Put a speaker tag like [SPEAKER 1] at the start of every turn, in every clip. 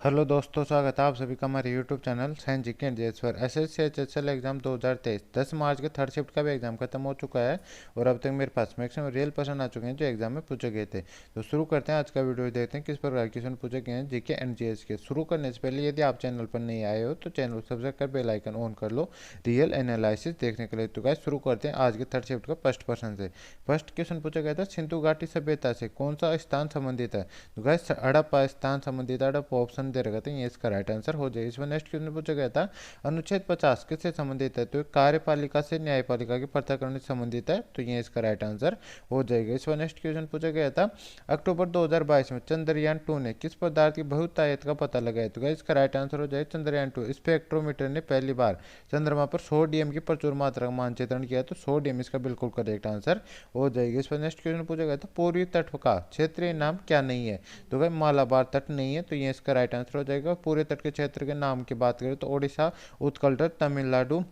[SPEAKER 1] Hello दोस्तों, स्वागत है आप सभी का हमारे YouTube channel science GK and GS पर। एसएससी एचएसएल एग्जाम 2023 10 मार्च के थर्ड शिफ्ट का भी एग्जाम खत्म हो चुका है और अब तक मेरे पास मैक्सिमम रियल क्वेश्चन आ चुके हैं जो एग्जाम में पूछे गए थे। तो शुरू करते हैं आज का वीडियो, देखते हैं किस प्रकार के क्वेश्चन पूछे गए हैं जीके एंड जीएस के। शुरू करने से पहले यदि आप चैनल पर नहीं आए हो तो चैनल सब्सक्राइब कर बेल आइकन ऑन कर लो रियल एनालिसिस देखने के लिए। तो गाइस शुरू करते हैं आज के थर्ड शिफ्ट का फर्स्ट क्वेश्चन से। फर्स्ट क्वेश्चन पूछा गया था, सिंधु घाटी सभ्यता से कौन सा स्थान संबंधित है? तो गाइस हड़प्पा स्थान संबंधित है। हड़प्पा ऑप्शन दे रखा था, ये इसका राइट आंसर हो जाएगा। इसमें नेक्स्ट क्वेश्चन पूछा गया था, अनुच्छेद 50 किससे संबंधित है? तो कार्यपालिका से न्यायपालिका की पृथक्करण से संबंधित है, तो ये इसका राइट आंसर हो जाएगा। इसमें नेक्स्ट क्वेश्चन पूछा गया था, अक्टूबर 2022 में चंद्रयान 2 ने किस पदार्थ की बहुतायत का पता लगाया? तो इसका राइट आंसर हो जाएगा चंद्रयान 2 स्पेक्ट्रोमीटर ने पहली बार चंद्रमा पर सोडियम की प्रचुर मात्रा का मानचित्रण किया, तो सोडियम इसका बिल्कुल करेक्ट आंसर हो जाएगा। इस पर नेक्स्ट क्वेश्चन पूछा गया था, पूर्वी तट का क्षेत्रीय नाम क्या नहीं है? तो भाई मालाबार तट नहीं है, तो ये इसका राइट आंसर हो जाएगा। पूरे तट के क्षेत्र के नाम की बात करें तो ओडिशा, उत्कल तट, तमिलनाडु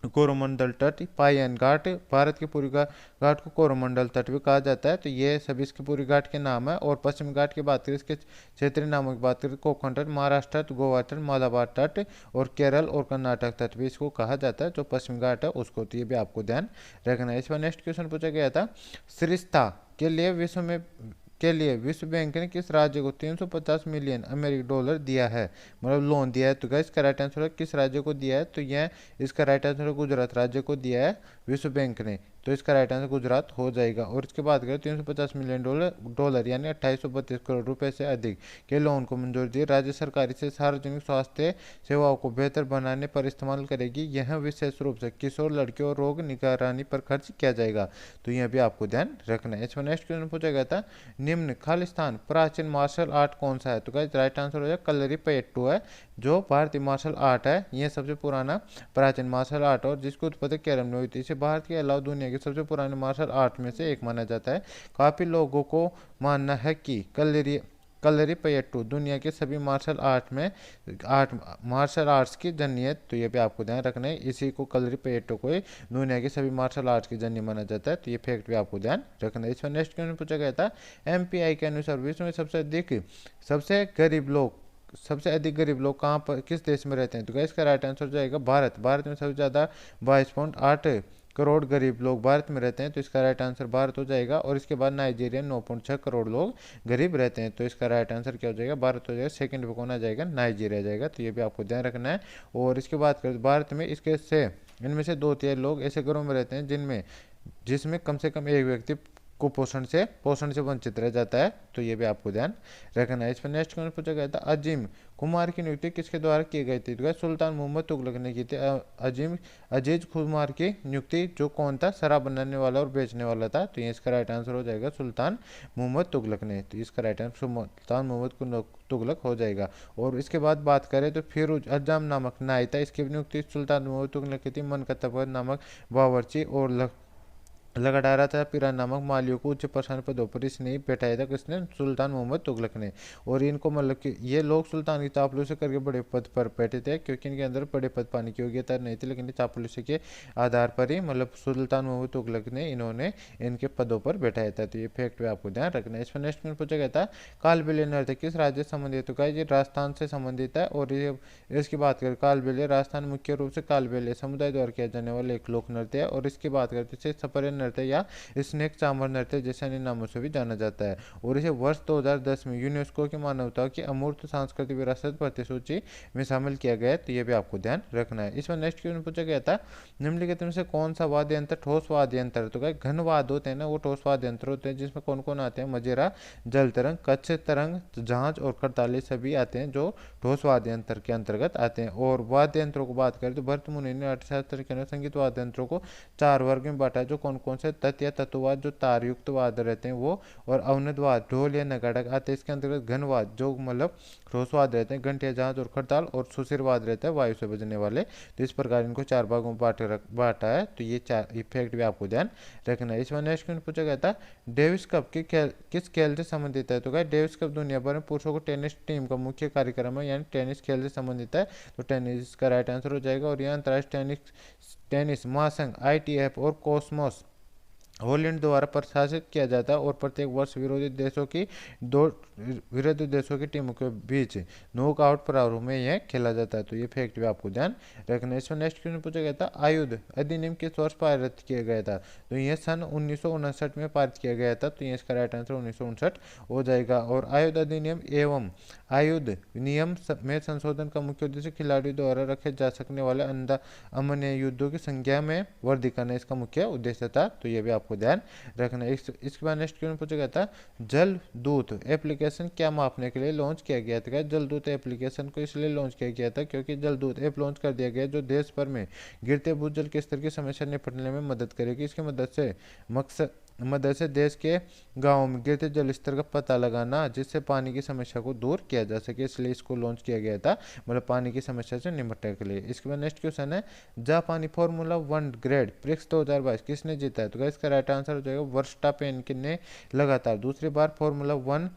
[SPEAKER 1] कोरोमंडल तट, पायन घाट, भारत के पूर्वी घाट को कोरोमंडल तट भी कहा जाता है, तो ये सभी इसके पूर्वी घाट के नाम है। और पश्चिम घाट की बात करें, इसके क्षेत्रीय नामों की बात करें, कोंकण तट, महाराष्ट्र तट, गोवा तट, मालाबार तट और केरल और कर्नाटक तट भी इसको कहा जाता है। जो पश्चिम घाट है उसको, तो ये भी आपको ध्यान रखना है। इसमें नेक्स्ट क्वेश्चन पूछा गया था, सरिस्ता के लिए विश्व बैंक ने किस राज्य को 350 मिलियन अमेरिकी डॉलर दिया है, मतलब लोन दिया है? तो गाइस इसका राइट आंसर है किस राज्य को दिया है? तो यह इसका राइट आंसर है गुजरात राज्य को दिया है विश्व बैंक ने, तो इसका राइट आंसर गुजरात हो जाएगा। और इसके बाद करें, 350 मिलियन डॉलर यानी 2832 करोड़ रुपए से अधिक के लोन को मंजूरी दी। राज्य सरकार इसे सार्वजनिक स्वास्थ्य सेवाओं को बेहतर बनाने पर इस्तेमाल करेगी। यह विशेष रूप से किशोर लड़कियों और रोग निगरानी पर खर्च किया जाएगा, तो यह भी आपको ध्यान रखना है। इसमें नेक्स्ट क्वेश्चन पूछा गया था, निम्न खालिस्तान प्राचीन मार्शल आर्ट कौन सा है? तो गाइस राइट आंसर हो जाएगा कलरीपयट्टू है, जो भारतीय मार्शल आर्ट है। यह सबसे पुराना प्राचीन मार्शल आर्ट और जिसकी उत्पत्ति केरल में हुई थी। इसे भारत के अलावा दुनिया के सबसे पुराने मार्शल आर्ट में से एक माना जाता है। काफी लोगों को मानना है कि कलरीपयट्टू दुनिया के सभी मार्शल आर्ट्स की जननी है, तो ये भी आपको ध्यान रखना है। इसी को कलरीपयट्टू को ही दुनिया के सभी मार्शल आर्ट्स की जननी माना जाता है, तो ये फैक्ट भी आपको ध्यान रखना है। इसमें नेक्स्ट क्वेश्चन पूछा गया था, एमपीआई के अनुसार विश्व में सबसे गरीब लोग सबसे अधिक गरीब लोग कहाँ पर किस देश में रहते हैं? तो इसका राइट आंसर हो जाएगा भारत में सबसे ज़्यादा 22.8 करोड़ गरीब लोग भारत में रहते हैं, तो इसका राइट आंसर भारत हो जाएगा। और इसके बाद नाइजीरिया 9.6 करोड़ लोग गरीब रहते हैं, तो इसका राइट आंसर क्या हो जाएगा? भारत हो जाएगा। सेकंड पे कौन आ जाएगा? नाइजीरिया जाएगा, तो ये भी आपको ध्यान रखना है। और इसके बाद भारत में इनमें से 2/3 लोग ऐसे घरों में रहते हैं जिसमें कम से कम एक व्यक्ति कुपोषण से वंचित रह जाता है, तो ये भी आपको ध्यान रखना है। इस पर नेक्स्ट क्वेश्चन पूछा गया था, अजीम कुमार की नियुक्ति किसके द्वारा की गई थी? तो सुल्तान मोहम्मद तुगलक ने की थी। अजीज कुमार की नियुक्ति, जो कौन था? शराब बनाने वाला और बेचने वाला था, तो ये इसका राइट आंसर हो जाएगा सुल्तान मोहम्मद तुगलक ने, तो इसका राइट आंसर सुल्तान मोहम्मद तुगलक हो जाएगा। और इसके बाद बात करें तो फिरोज अज्जाम नामक नाई था, इसकी नियुक्ति सुल्तान मोहम्मद तुगलक की थी। मन कतबत नामक बावर्ची और लगातार था पिरा नामक मालियों को उच्च प्रशासन पदों पर इसने बैठाया था, किसने? सुल्तान मोहम्मद तुगलक ने। और इनको मतलब कि ये लोग सुल्तान की चापलूसी करके बड़े पद पर बैठे थे, क्योंकि इनके अंदर बड़े पद पाने की योग्यता नहीं थी, लेकिन चापलूसी के आधार पर ही मतलब सुल्तान मोहम्मद तुगलक ने इन्होंने इनके पदों पर बैठाया था, तो ये फैक्ट भी आपको ध्यान रखना है। इस पर नेक्स्ट में पूछा गया था, कालबेलिया नृत्य किस राज्य से संबंधित है? ये राजस्थान से संबंधित है। और ये इसकी बात करें, कालबेलिया राजस्थान मुख्य रूप से कालबेलिया समुदाय द्वारा किया जाने वाला एक लोक नृत्य है। और इसकी बात करते इसे सपर्य नृत्य या स्नेक चामर नृत्य जैसे अन्य नामों से भी जाना जाता है। और इसे वर्ष 2010 में यूनेस्को की मानवता की अमूर्त सांस्कृतिक विरासत प्रतिसूची में शामिल किया गया है, तो यह भी आपको ध्यान रखना है। इसमें नेक्स्ट क्वेश्चन पूछा गया था, निम्नलिखित में से कौन सा वाद्य यंत्र ठोस वाद्य यंत्र? तो क्या घन वाद्य होते हैं ना, वो ठोस वाद्य यंत्र होते हैं, जिसमें कौन कौन आते हैं? मजीरा, जल तरंग, कच्छ तरंग, झांझ और करताली सभी आते हैं जो ठोस वाद्य यंत्र के अंतर्गत आते हैं। और वाद्य यंत्रों को बात करें तो भरत मुनि ने अर्थशास्त्र के अनुसार संगीत वाद्य यंत्रों को 4 वर्ग में बांटा है, जो कौन कौन से? तत् या तत्ववाद जो तारयुक्त वाद्य रहते हैं वो, और अवनदवाद ढोल या नगाड़ा आते हैं इसके अंतर्गत। घनवाद जो मतलब ठोसवाद रहते हैं, घंटिया, जहाज और खड़ताल। और सुशिरवाद रहता है वायु से बजने वाले। तो इस प्रकार इनको 4 भागों में बांटा है, तो ये 4 इफेक्ट भी आपको ध्यान रखना है। इसमें नेक्स्ट क्वेश्चन पूछा गया था, डेविस कप किस खेल से संबंधित है? तो क्या डेविस कप दुनिया भर में पुरुषों को टेनिस टीम का मुख्य कार्यक्रम है, यानी टेनिस खेल से संबंधित है, तो टेनिस का राइट आंसर हो जाएगा। और यह अंतर्राष्ट्रीय टेनिस महासंघ आईटीएफ और कॉस्मोस हॉलैंड द्वारा प्रशासित किया जाता है। और प्रत्येक वर्ष विरोधी देशों की दो विरुद्ध देशों की टीमों के बीच नॉकआउट प्रारूप में यह खेला जाता है। तो ये फैक्ट भी आपको ध्यान रखना है। इसमें नेक्स्ट क्वेश्चन पूछा गया था, आयुध अधिनियम किस वर्ष पारित किया गया था? तो यह सन 1959 में पारित किया गया था। तो ये इसका राइट आंसर 1959 हो जाएगा। और आयुध अधिनियम एवं आयुध नियम में संशोधन का मुख्य उद्देश्य खिलाड़ियों द्वारा रखे जा सकने वाले अमन्य युद्धों की संख्या में वृद्धि करना इसका मुख्य उद्देश्य था। तो ये भी आपको ध्यान रखना है। इसके बाद नेक्स्ट क्वेश्चन पूछा गया था, जल दूत एप्लीकेशन क्या मापने के लिए लॉन्च किया गया था? जल दूत एप्लीकेशन को इसलिए लॉन्च किया गया था क्योंकि जल दूत ऐप लॉन्च कर दिया गया जो देश भर में गिरते भूजल के स्तर की समस्या निपटने में मदद करेगी। इसकी मदद से देश के गांवों में गिरते जल स्तर का पता लगाना जिससे पानी की समस्या को दूर किया जा सके, इसलिए इसको लॉन्च किया गया था, मतलब पानी की समस्या से निपटने के लिए। इसके बाद नेक्स्ट क्वेश्चन है, जापानी फॉर्मूला 1 ग्रेड प्रिक्स 2022 किसने जीता है? तो इसका राइट आंसर हो जाएगा वर्स्टापेन ने लगातार दूसरी बार फॉर्मूला 1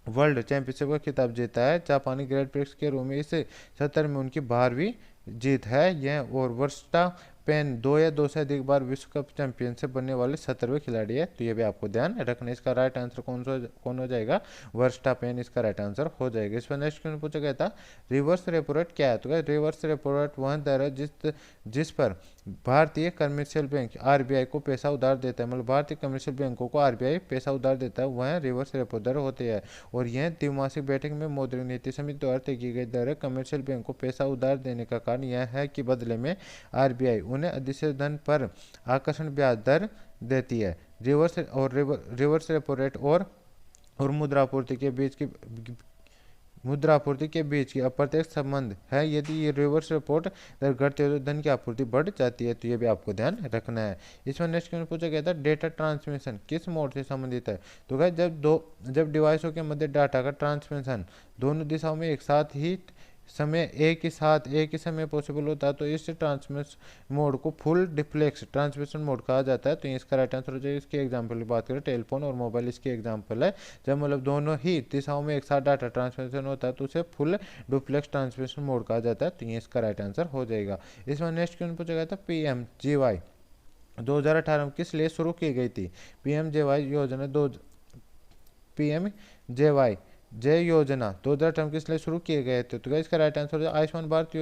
[SPEAKER 1] वर्ल्ड चैंपियनशिप का खिताब जीता है। जापानी ग्रैंड प्रिक्स के रूप में इस सत्र में उनकी 12वीं जीत है यह। और वर्स्टापेन 2 या 2 से अधिक बार विश्व कप चैंपियनशिप बनने वाले 17वें खिलाड़ी है। तो ये भी आपको ध्यान रखना है। इसका राइट आंसर कौन हो जाएगा? वर्स्टापेन इसका राइट आंसर हो जाएगा। इस पर नेक्स्ट क्वेश्चन पूछा गया था, रिवर्स रेपो रेट क्या है? तो रिवर्स रेपो रेट वह दर है जिस पर भारतीय कमर्शियल बैंक आरबीआई को पैसा उधार देता है, मतलब भारतीय कमर्शियल बैंकों को आरबीआई पैसा उधार देता है, वह रिवर्स रेपो दर होती है। और यह द्विमासिक बैठक में मौद्रिक नीति समिति द्वारा तय की गई दर है। कमर्शियल बैंक को पैसा उधार देने का कारण यह है कि बदले में आरबीआई उन्हें अधिशेष धन पर आकर्षण ब्याज दर देती है। रिवर्स रेपो रेट और मुद्रापूर्ति के बीच की अप्रत्यक्ष संबंध है। यदि ये रिवर्स रिपोर्ट दर घटती है तो धन की आपूर्ति बढ़ जाती है। तो ये भी आपको ध्यान रखना है। इसमें नेक्स्ट क्वेश्चन पूछा गया था, डेटा ट्रांसमिशन किस मोड से संबंधित है? तो गाइस जब डिवाइसों के मध्य डाटा का ट्रांसमिशन दोनों दिशाओं में एक ही समय पॉसिबल होता है तो इस ट्रांसमिशन मोड को फुल डिप्लेक्स ट्रांसमिशन मोड कहा जाता है। तो इसका राइट आंसर हो जाएगा। इसकी एग्जांपल की बात करें, टेलीफोन और मोबाइल इसकी एग्जांपल है। जब मतलब दोनों ही दिशाओं में एक साथ डाटा ट्रांसमिशन होता है तो उसे फुल डुप्लेक्स ट्रांसमिशन मोड कहा जाता है। तो ये इसका राइट आंसर हो जाएगा। इसमें नेक्स्ट क्वेश्चन पूछा गया था, PMGY 2018 में किस लिए शुरू की गई थी? PMJY जय योजना 2018 किस लिए शुरू किए गए थे? तो इसका राइट आंसर है आयुष्मान भारत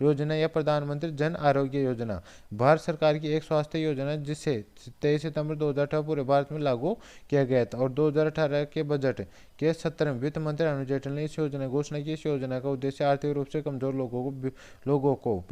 [SPEAKER 1] योजना या प्रधानमंत्री जन आरोग्य योजना भारत सरकार की एक स्वास्थ्य योजना है जिसे 23 सितंबर 2018 पूरे भारत में लागू किया गया था। और 2018 के बजट के सत्र में वित्त मंत्री अरुण जेटली ने इस योजना की घोषणा की। इस योजना का उद्देश्य आर्थिक रूप से कमजोर लोगों को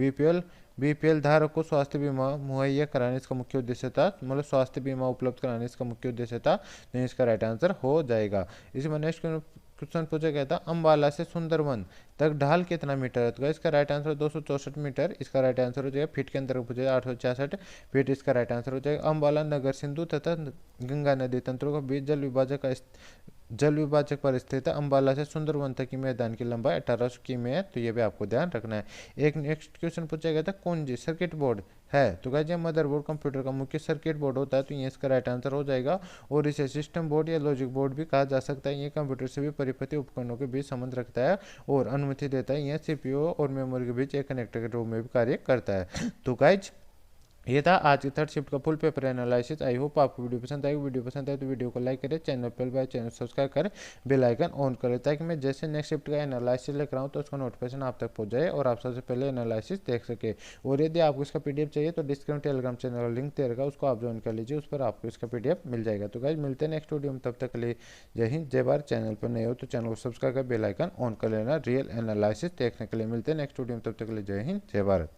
[SPEAKER 1] बीपीएल धारक को स्वास्थ्य बीमा मुहैया कराने इसका मुख्य उद्देश्य था, मतलब स्वास्थ्य बीमा उपलब्ध कराने इसका मुख्य उद्देश्य था। तो इसका राइट आंसर हो जाएगा। इसमें नेक्स्ट क्वेश्चन पूछा गया था, अंबाला से सुंदरवन तक ढाल कितना मीटर है? तो इसका राइट आंसर 264 मीटर। इसका राइट आंसर हो जाएगा। फीट के अंदर पूछा 866 फीट इसका राइट आंसर हो जाएगा। अंबाला नगर सिंधु तथा गंगा नदी तंत्रों के बीच जल विभाजक पर स्थित है। अंबाला से सुंदरवन तक की मैदान की लंबाई 1800 किमी है। तो ये भी आपको ध्यान रखना है। एक नेक्स्ट क्वेश्चन पूछा गया था, कौन जी सर्किट बोर्ड है? तो गाइस ये मदरबोर्ड कंप्यूटर का मुख्य सर्किट बोर्ड होता है। तो ये इसका राइट आंसर हो जाएगा। और इसे सिस्टम बोर्ड या लॉजिक बोर्ड भी कहा जा सकता है। ये कंप्यूटर से भी परिपथ उपकरणों के बीच संबंध रखता है और अनुमति देता है। यह सीपीयू और मेमोरी के बीच एक कनेक्टर के रूप में भी कार्य करता है। तो गाइज ये था आज की थर्ड शिफ्ट का full paper analysis. I hope आपको वीडियो पसंद आएगी। वीडियो पसंद आए तो वीडियो को लाइक करें, चैनल पर बाय चैनल सब्सक्राइब करें, बेल आइकन ऑन करें ताकि मैं जैसे नेक्स्ट शिफ्ट का एनालिसिस लेकर आऊँ तो उसका नोटिफिकेशन आप तक पहुँच जाए और आप सबसे पहले एनालिसिस देख सके। और यदि आपको इसका पीडीएफ चाहिए तो डिस्क्रिप्शन टेलीग्राम चैनल का लिंक दे रहेगा, उसको आप ज्वाइन कर लीजिए, उस पर आपको इसका पीडीएफ मिल जाएगा। तो गाइज मिलते हैं नेक्स्ट वीडियो में, तब तक के लिए जय हिंद जय भारत। चैनल पर नए हो तो चैनल को सब्सक्राइब कर बेल आइकन ऑन कर लेना रियल एनालिसिस देखने के लिए। मिलते हैं नेक्स्ट वीडियो में, तब तक के लिए जय हिंद जय भारत।